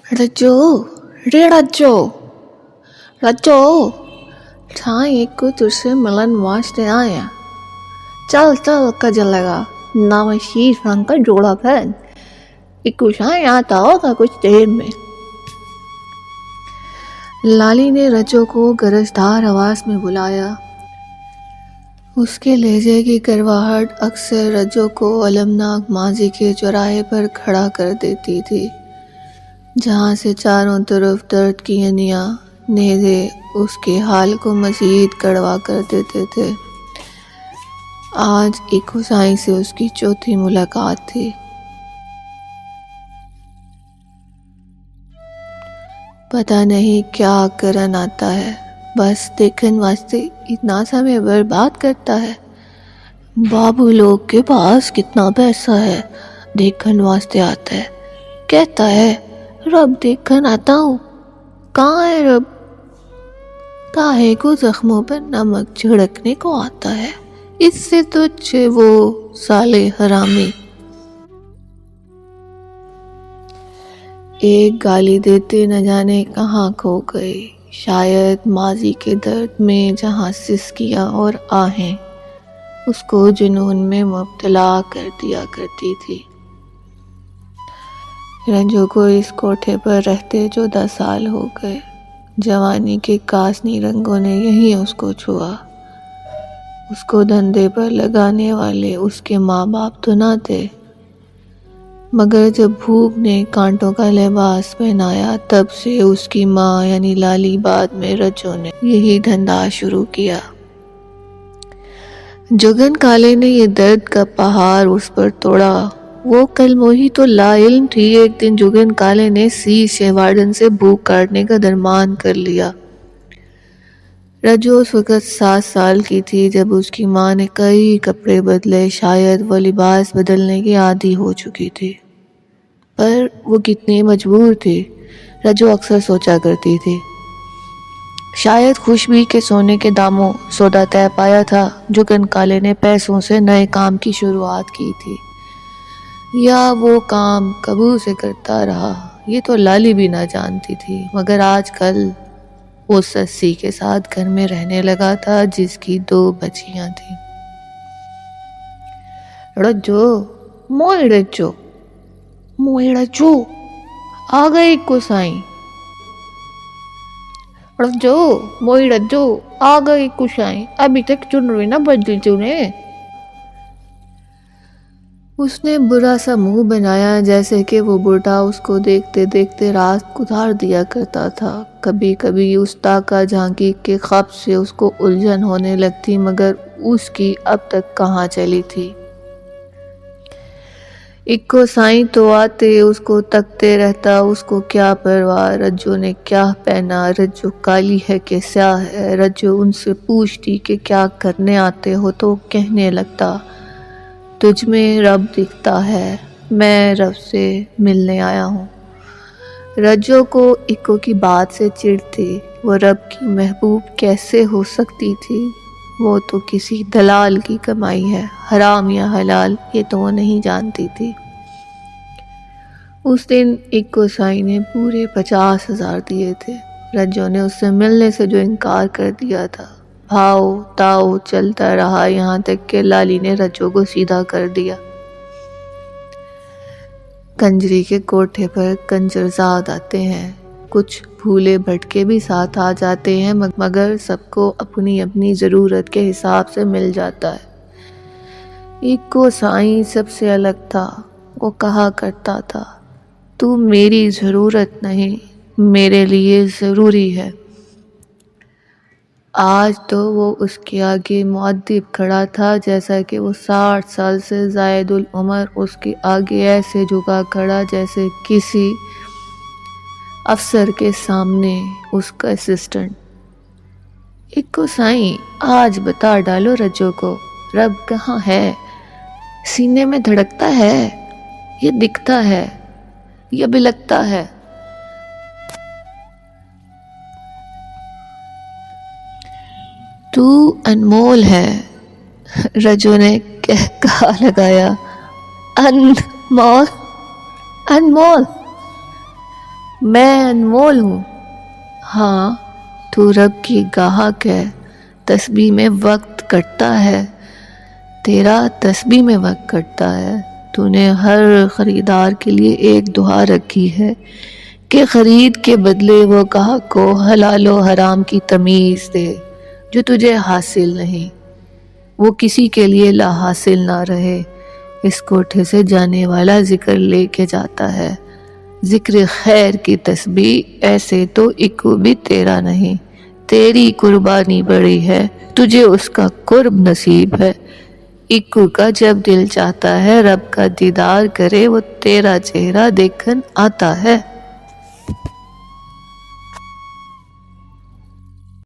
रज्जो रे रज्जो एक को तुझसे मिलन वास्ते आया। चल चल कजल लगा नामशीर रंग का जोड़ा पहन एक कुशाई आता होगा कुछ देर में। लाली ने रज्जो को गरजदार आवाज में बुलाया। उसके लहजे की करवाहट अक्सर रज्जो को अलमनाक माजी के चौराहे पर खड़ा कर देती थी, जहाँ से चारों तरफ दर्द की हनियाँ नेज़े उसके हाल को मज़ीद कड़वा कर देते थे। आज एक हुसाई से उसकी चौथी मुलाकात थी। पता नहीं क्या करन आता है, बस देखने वास्ते इतना समय बर्बाद करता है। बाबू लोग के पास कितना पैसा है, देखने वास्ते आता है, कहता है रब देखने आता हूँ। कहाँ है रब? काहे को जख्मों पर नमक छिड़कने को आता है, इससे तो अच्छे वो साले हरामी। एक गाली देते न जाने कहाँ खो गई, शायद माजी के दर्द में जहाँ सिसकियाँ और आहें उसको जुनून में मुब्तला कर दिया करती थी। रज्जो को इस कोठे पर रहते 14 साल हो गए। जवानी के कासनी रंगों ने यहीं उसको छुआ। उसको धंधे पर लगाने वाले उसके माँ बाप तो ना थे, मगर जब भूख ने कांटों का लिबास पहनाया तब से उसकी माँ यानी लाली, बाद में रज्जो ने यही धंधा शुरू किया। जुगन काले ने ये दर्द का पहाड़ उस पर तोड़ा। वो कल मोही तो लाइल्म थी। एक दिन जुगन काले ने सी शेवार्डन से भूख काटने का दरमान कर लिया। रज्जो उस वक्त 7 साल की थी जब उसकी माँ ने कई कपड़े बदले। शायद वो लिबास बदलने की आदी हो चुकी थी, पर वो कितनी मजबूर थी, रज्जो अक्सर सोचा करती थी। शायद खुशबी के सोने के दामों सौदा तय पाया था। जुगन काले ने पैसों से नए काम की शुरुआत की थी, या वो काम कबू से करता रहा, ये तो लाली भी ना जानती थी। मगर आजकल वो सस्सी के साथ घर में रहने लगा था, जिसकी 2 बच्चियां थी। रज्जो मोई रज्जो आ गई कुसाई। रज्जो मोई रज्जो आ गई कुसाई, अभी तक चुनरी ना बदली तूने। उसने बुरा सा मुंह बनाया, जैसे कि वो बूढ़ा उसको देखते देखते रात गुजार दिया करता था। कभी कभी उस ताका झांकी के ख्वाब से उसको उलझन होने लगती, मगर उसकी अब तक कहाँ चली थी। इक्को साईं तो आते उसको तकते रहता, उसको क्या परवाह, रज्जो ने क्या पहना, रज्जो काली है कि स्याह है। रज्जो उनसे पूछती कि क्या करने आते हो, तो कहने लगता तुझ में रब दिखता है, मैं रब से मिलने आया हूँ। रज्जो को इक्को की बात से चिढ़ थी। वो रब की महबूब कैसे हो सकती थी? वो तो किसी दलाल की कमाई है, हराम या हलाल ये तो वो नहीं जानती थी। उस दिन इक्को साईं ने पूरे 50,000 दिए थे। रज्जो ने उससे मिलने से जो इनकार कर दिया था। भाव ताव चलता रहा, यहाँ तक कि लाली ने रज्जो को सीधा कर दिया। कंजरी के कोठे पर कंजरजाद आते हैं, कुछ भूले भटके भी साथ आ जाते हैं, मगर सबको अपनी अपनी ज़रूरत के हिसाब से मिल जाता है। इक्को साईं सबसे अलग था। वो कहा करता था तू मेरी ज़रूरत नहीं, मेरे लिए ज़रूरी है। आज तो वो उसके आगे मुअद्दिब खड़ा था, जैसा कि वो 60 साल से ज़ायदुल उमर उसके आगे ऐसे झुका खड़ा जैसे किसी अफसर के सामने उसका असिस्टेंट। इक्को साईं आज बता डालो रज्जो को, रब कहाँ है? सीने में धड़कता है, ये दिखता है, ये बिलकता है। तू अनमोल है, रज्जो ने कहा लगाया। अनमोल अनमोल میں انمول ہوں۔ ہاں تو رب کی گاہک ہے، تسبیح میں وقت کٹتا ہے، تیرا تسبیح میں وقت کٹتا ہے۔ تو نے ہر خریدار کے لیے ایک دعا رکھی ہے کہ خرید کے بدلے وہ گاہک کو حلال و حرام کی تمیز دے جو تجھے حاصل نہیں، وہ کسی کے لیے لا حاصل نہ رہے۔ اس کوٹھے سے جانے والا ذکر لے کے جاتا ہے، ذکر خیر کی تسبیح، ایسے تو ایک بھی تیرا نہیں، تیری قربانی بڑی ہے، تجھے اس کا قرب نصیب ہے۔ ایک کا جب دل چاہتا ہے رب کا دیدار کرے، وہ تیرا چہرہ دیکھن آتا ہے۔